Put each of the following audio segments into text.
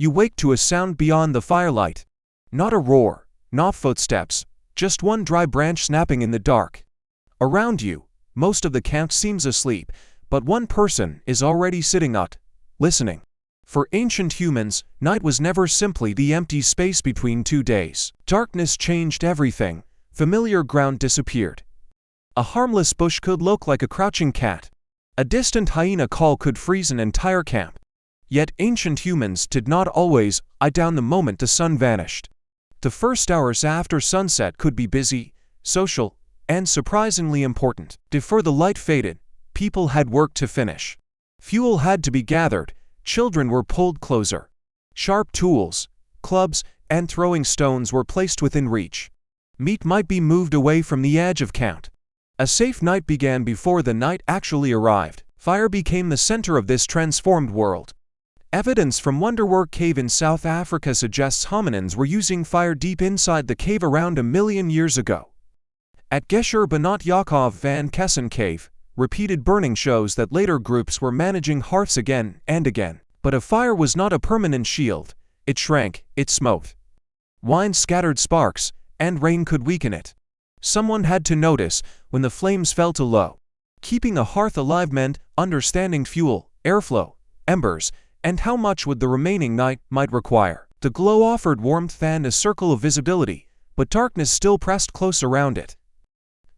You wake to a sound beyond the firelight. Not a roar, not footsteps, just one dry branch snapping in the dark. Around you, most of the camp seems asleep, but one person is already sitting up, listening. For ancient humans, night was never simply the empty space between 2 days. Darkness changed everything. Familiar ground disappeared. A harmless bush could look like a crouching cat. A distant hyena call could freeze an entire camp. Yet ancient humans did not always die down the moment the sun vanished. The first hours after sunset could be busy, social, and surprisingly important. Before the light faded, people had work to finish. Fuel had to be gathered, children were pulled closer. Sharp tools, clubs, and throwing stones were placed within reach. Meat might be moved away from the edge of camp. A safe night began before the night actually arrived. Fire became the center of this transformed world. Evidence from Wonderwork Cave in South Africa suggests hominins were using fire deep inside the cave around 1 million years ago. At Gesher Benot Yaakov van Kessen Cave, repeated burning shows that later groups were managing hearths again and again. But a fire was not a permanent shield. It shrank, it smote. Wine scattered sparks, and rain could weaken it. Someone had to notice when the flames fell too low. Keeping a hearth alive meant understanding fuel, airflow, embers, and how much would the remaining night might require. The glow offered warmth and a circle of visibility, but darkness still pressed close around it.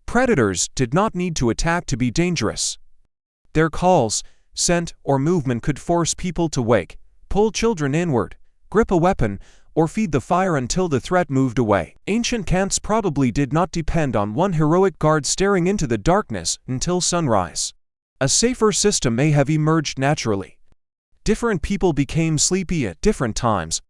Predators did not need to attack to be dangerous. Their calls, scent, or movement could force people to wake, pull children inward, grip a weapon, or feed the fire until the threat moved away. Ancient camps probably did not depend on one heroic guard staring into the darkness until sunrise. A safer system may have emerged naturally. Different people became sleepy at different times.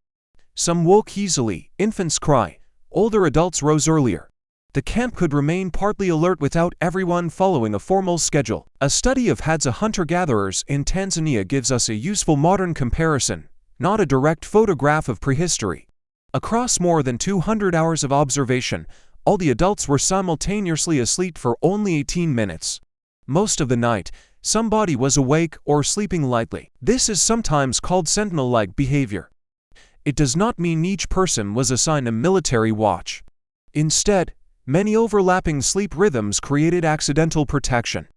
Some woke easily, infants cry, older adults rose earlier. The camp could remain partly alert without everyone following a formal schedule. A study of Hadza hunter-gatherers in Tanzania gives us a useful modern comparison, not a direct photograph of prehistory. Across more than 200 hours of observation, all the adults were simultaneously asleep for only 18 minutes. Most of the night, somebody was awake or sleeping lightly. This is sometimes called sentinel-like behavior. It does not mean each person was assigned a military watch. Instead, many overlapping sleep rhythms created accidental protection.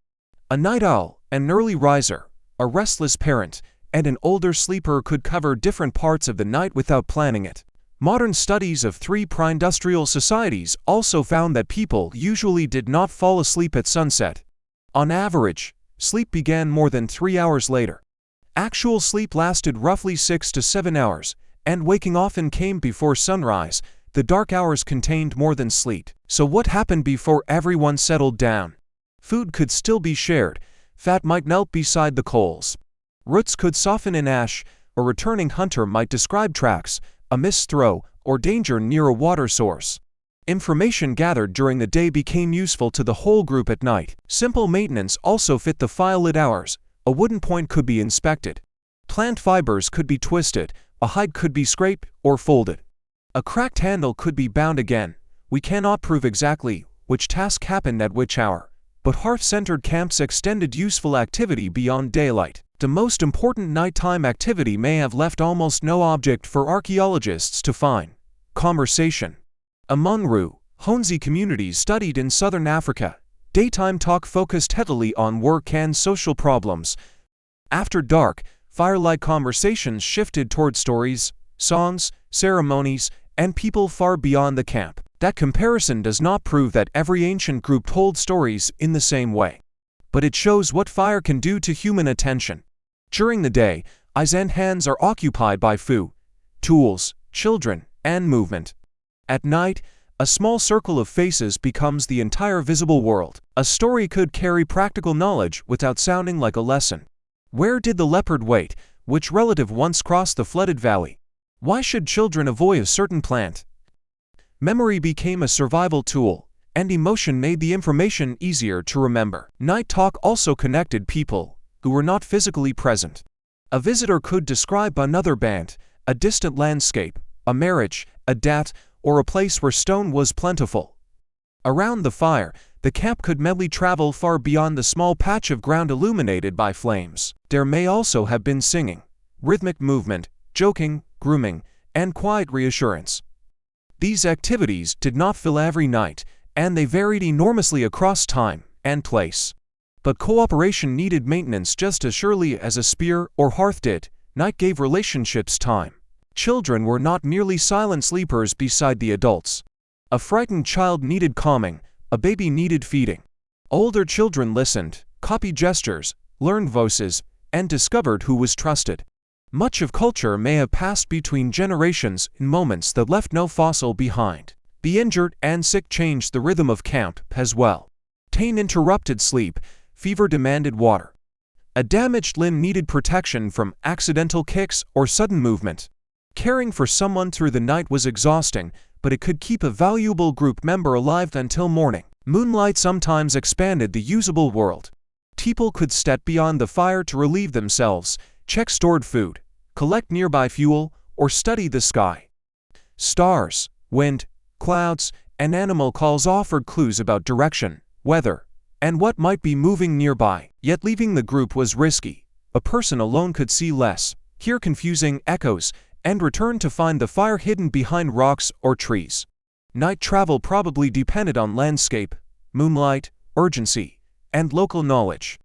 A night owl, an early riser, a restless parent, and an older sleeper could cover different parts of the night without planning it. Modern studies of 3 pre-industrial societies also found that people usually did not fall asleep at sunset. On average, sleep began more than 3 hours later. Actual sleep lasted roughly 6 to 7 hours, and waking often came before sunrise. The dark hours contained more than sleep. So what happened before everyone settled down? Food could still be shared. Fat might melt beside the coals. Roots could soften in ash. A returning hunter might describe tracks, a missed throw, or danger near a water source. Information gathered during the day became useful to the whole group at night. Simple maintenance also fit the fire-lit hours. A wooden point could be inspected. Plant fibers could be twisted. A hide could be scraped or folded. A cracked handle could be bound again. We cannot prove exactly which task happened at which hour, but hearth-centered camps extended useful activity beyond daylight. The most important nighttime activity may have left almost no object for archaeologists to find: conversation. Among Hunzi communities studied in southern Africa, daytime talk focused heavily on work and social problems. After dark, firelight conversations shifted toward stories, songs, ceremonies, and people far beyond the camp. That comparison does not prove that every ancient group told stories in the same way, but it shows what fire can do to human attention. During the day, eyes and hands are occupied by food, tools, children, and movement. At night, a small circle of faces becomes the entire visible world. A story could carry practical knowledge without sounding like a lesson. Where did the leopard wait? Which relative once crossed the flooded valley? Why should children avoid a certain plant? Memory became a survival tool, and emotion made the information easier to remember. Night talk also connected people who were not physically present. A visitor could describe another band, a distant landscape, a marriage, a death, or a place where stone was plentiful. Around the fire, the camp could medley travel far beyond the small patch of ground illuminated by flames. There may also have been singing, rhythmic movement, joking, grooming, and quiet reassurance. These activities did not fill every night, and they varied enormously across time and place. But cooperation needed maintenance just as surely as a spear or hearth did. Night gave relationships time. Children were not merely silent sleepers beside the adults. A frightened child needed calming, a baby needed feeding. Older children listened, copied gestures, learned voices, and discovered who was trusted. Much of culture may have passed between generations in moments that left no fossil behind. The injured and sick changed the rhythm of camp as well. Pain interrupted sleep, fever demanded water. A damaged limb needed protection from accidental kicks or sudden movement. Caring for someone through the night was exhausting, but it could keep a valuable group member alive until morning. Moonlight sometimes expanded the usable world. People could step beyond the fire to relieve themselves, check stored food, collect nearby fuel, or study the sky. Stars, wind, clouds, and animal calls offered clues about direction, weather, and what might be moving nearby. Yet leaving the group was risky. A person alone could see less, hear confusing echoes, and return to find the fire hidden behind rocks or trees. Night travel probably depended on landscape, moonlight, urgency, and local knowledge.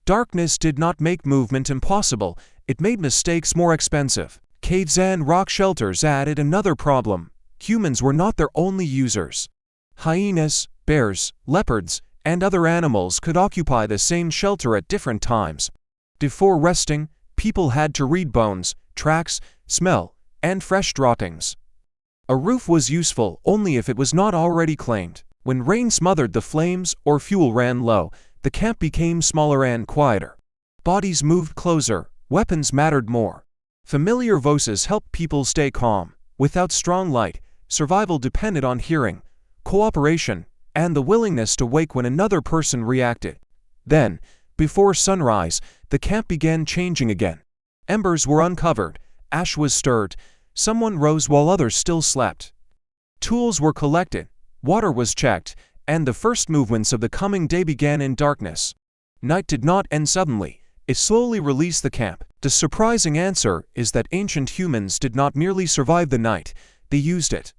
Darkness did not make movement impossible, it made mistakes more expensive. Caves and rock shelters added another problem. Humans were not their only users. Hyenas, bears, leopards, and other animals could occupy the same shelter at different times. Before resting, people had to read bones, tracks, smell, and fresh droppings. A roof was useful only if it was not already claimed. When rain smothered the flames or fuel ran low, the camp became smaller and quieter. Bodies moved closer, weapons mattered more. Familiar voices helped people stay calm. Without strong light, survival depended on hearing, cooperation, and the willingness to wake when another person reacted. Then, before sunrise, the camp began changing again. Embers were uncovered, ash was stirred, someone rose while others still slept. Tools were collected, water was checked, and the first movements of the coming day began in darkness. Night did not end suddenly, it slowly released the camp. The surprising answer is that ancient humans did not merely survive the night, they used it.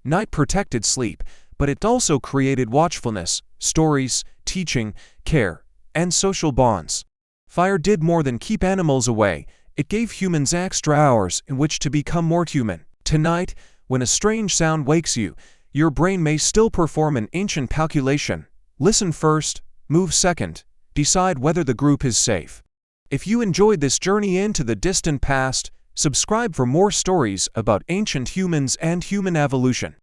Night protected sleep, but it also created watchfulness, stories, teaching, care, and social bonds. Fire did more than keep animals away, it gave humans extra hours in which to become more human. Tonight, when a strange sound wakes you, your brain may still perform an ancient calculation. Listen first, move second, decide whether the group is safe. If you enjoyed this journey into the distant past, subscribe for more stories about ancient humans and human evolution.